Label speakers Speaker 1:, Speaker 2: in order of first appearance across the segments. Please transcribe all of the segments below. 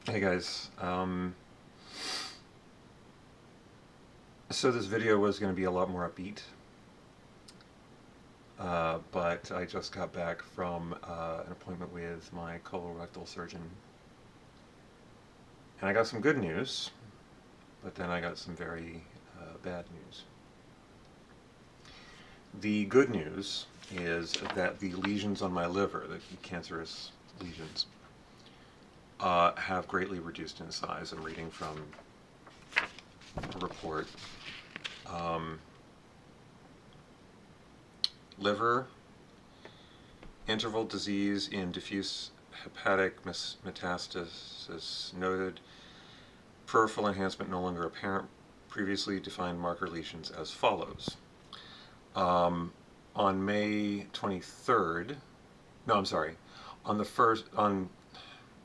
Speaker 1: Hey guys, so this video was going to be a lot more upbeat, but I just got back from an appointment with my colorectal surgeon, and I got some good news, but then I got some very bad news. The good news is that the lesions on my liver, the cancerous lesions, have greatly reduced in size. I'm reading from a report. Um, Liver, interval disease in diffuse hepatic metastasis noted, peripheral enhancement no longer apparent, previously defined marker lesions as follows. On May 23rd, no, I'm sorry, on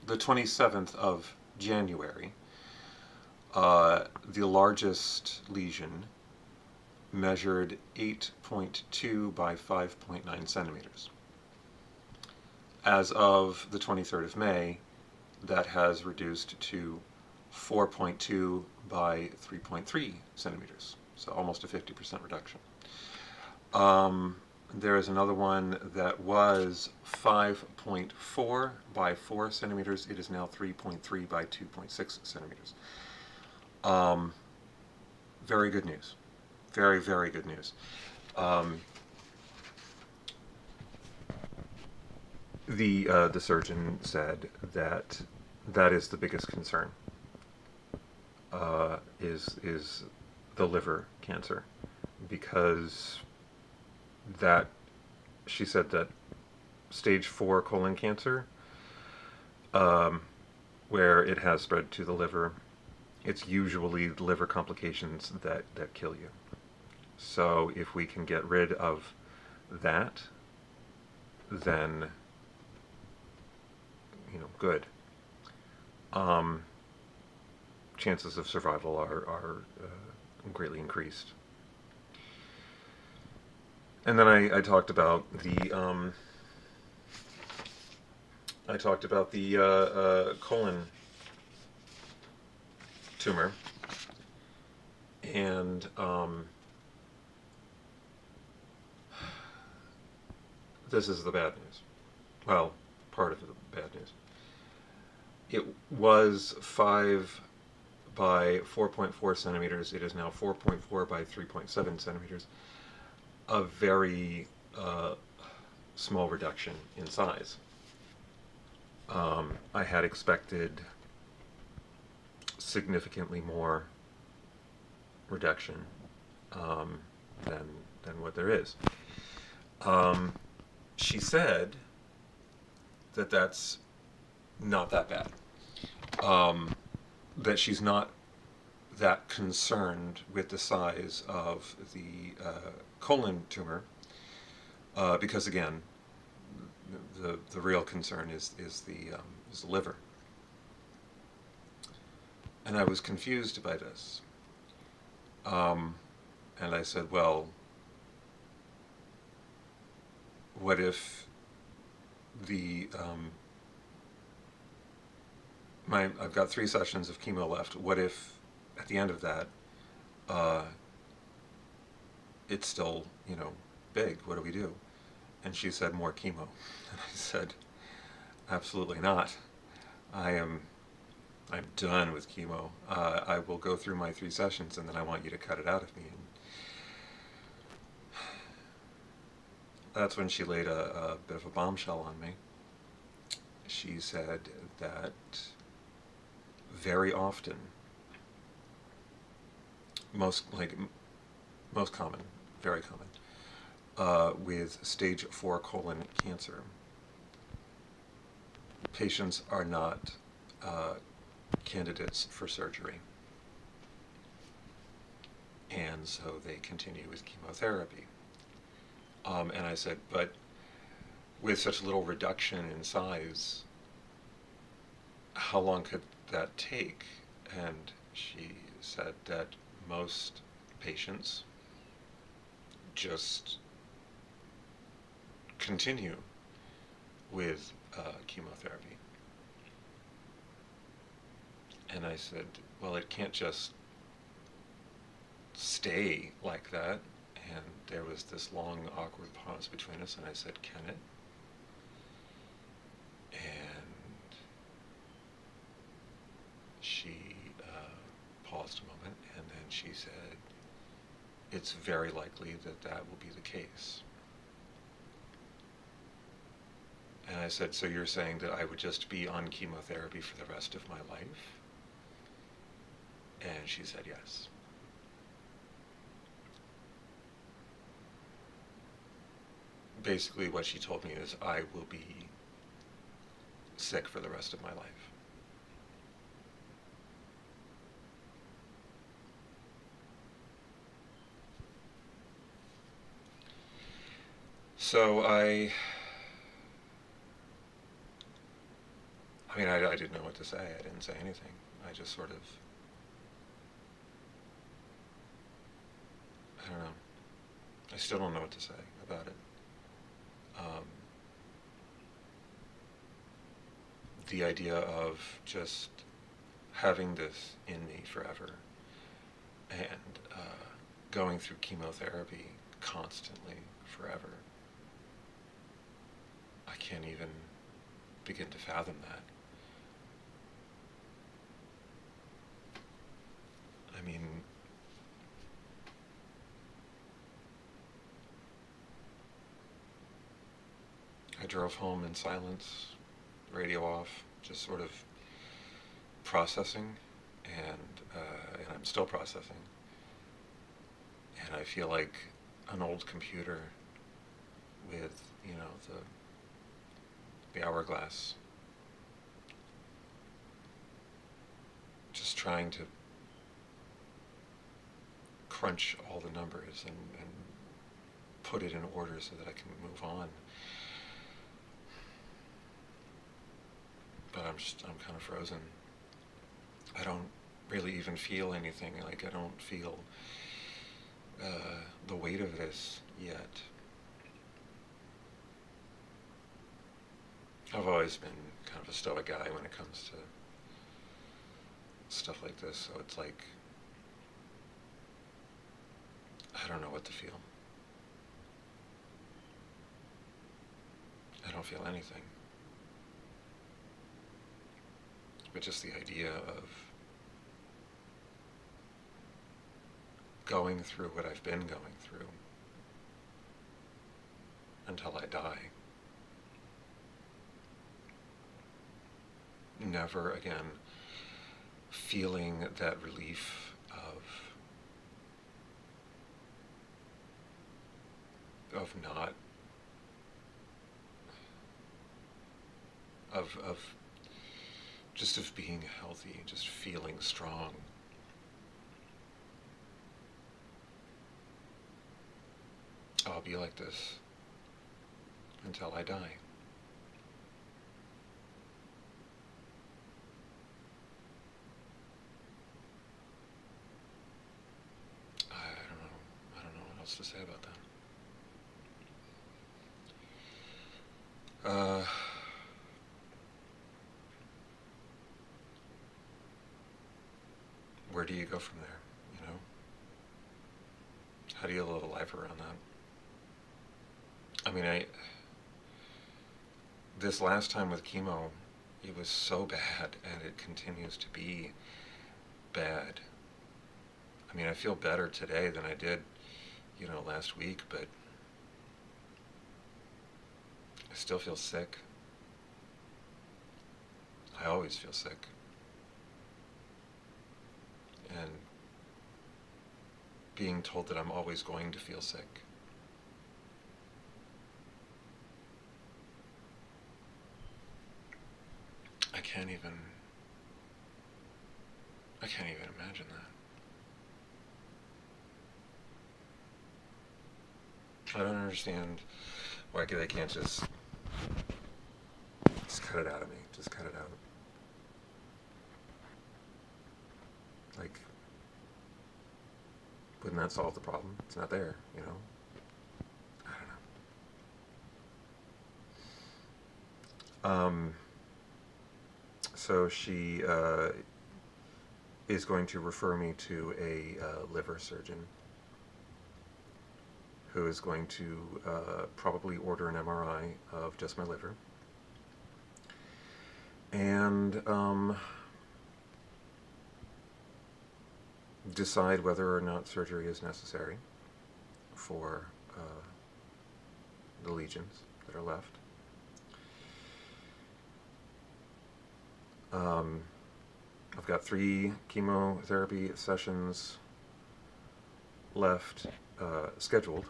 Speaker 1: the 27th of January, the largest lesion measured 8.2 by 5.9 centimeters. As of the 23rd of May, that has reduced to 4.2 by 3.3 centimeters, so almost a 50% reduction. There is another one that was 5.4 by 4 centimeters. It is now 3.3 by 2.6 centimeters. Very good news. Very, very good news. The surgeon said that that is the biggest concern. Is the liver cancer, because that she said that stage 4 colon cancer, where it has spread to the liver, it's usually liver complications that kill you. So if we can get rid of that, then, good. Chances of survival are greatly increased. And then I talked about the colon tumor, and this is the bad news. Well, part of the bad news. It was 5 by 4.4 centimeters. It is now 4.4 by 3.7 centimeters. A very small reduction in size. I had expected significantly more reduction than what there is. She said that that's not that bad. That she's not that concerned with the size of the colon tumor, because again, the real concern is the liver. And I was confused by this, and I said, well, what if the I've got 3 sessions of chemo left. What if at the end of that it's still, big? What do we do? And she said, more chemo. And I said, absolutely not. I'm done with chemo. I will go through my 3 sessions, and then I want you to cut it out of me. And that's when she laid a bit of a bombshell on me. She said that very often, most common, very common, with stage 4 colon cancer, patients are not candidates for surgery, and so they continue with chemotherapy. And I said, but with such little reduction in size, how long could that take? And she said that most patients just continue with chemotherapy. And I said, well, it can't just stay like that. And there was this long, awkward pause between us, and I said, can it? And she paused a moment, and then she said, it's very likely that that will be the case. And I said, so you're saying that I would just be on chemotherapy for the rest of my life? And she said yes. Basically what she told me is I will be sick for the rest of my life. So I mean, I didn't know what to say. I didn't say anything. I just sort of, I don't know. I still don't know what to say about it. Um, the idea of just having this in me forever and going through chemotherapy constantly forever, I can't even begin to fathom that. I mean, I drove home in silence, radio off, just sort of processing, and I'm still processing. And I feel like an old computer with, the hourglass, just trying to crunch all the numbers and put it in order so that I can move on. But I'm kind of frozen. I don't really even feel anything. Like, I don't feel the weight of this yet. I've always been kind of a stoic guy when it comes to stuff like this, so it's like, I don't know what to feel. I don't feel anything. But just the idea of going through what I've been going through until I die. Never again feeling that relief of not of just of being healthy, just feeling strong. I'll be like this until I die. I don't know what else to say about that. Where do you go from there, How do you live a life around that? I mean, this last time with chemo, it was so bad, and it continues to be bad. I mean, I feel better today than I did, last week, but I still feel sick. I always feel sick. And being told that I'm always going to feel sick. I can't even imagine that. I don't understand why they can't just cut it out of me. Just cut it out. Like, wouldn't that solve the problem? It's not there, I don't know. So she is going to refer me to a liver surgeon who is going to probably order an MRI of just my liver. And decide whether or not surgery is necessary for the lesions that are left. I've got 3 chemotherapy sessions left scheduled.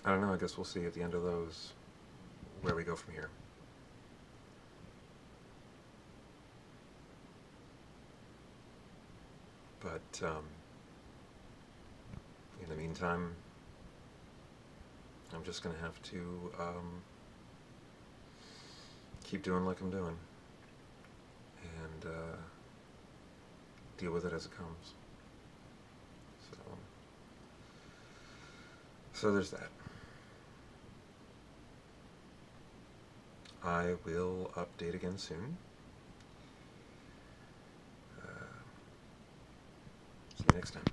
Speaker 1: I don't know, I guess we'll see at the end of those where we go from here. But in the meantime, I'm just going to have to keep doing like I'm doing and deal with it as it comes. So there's that. I will update again soon. See you next time.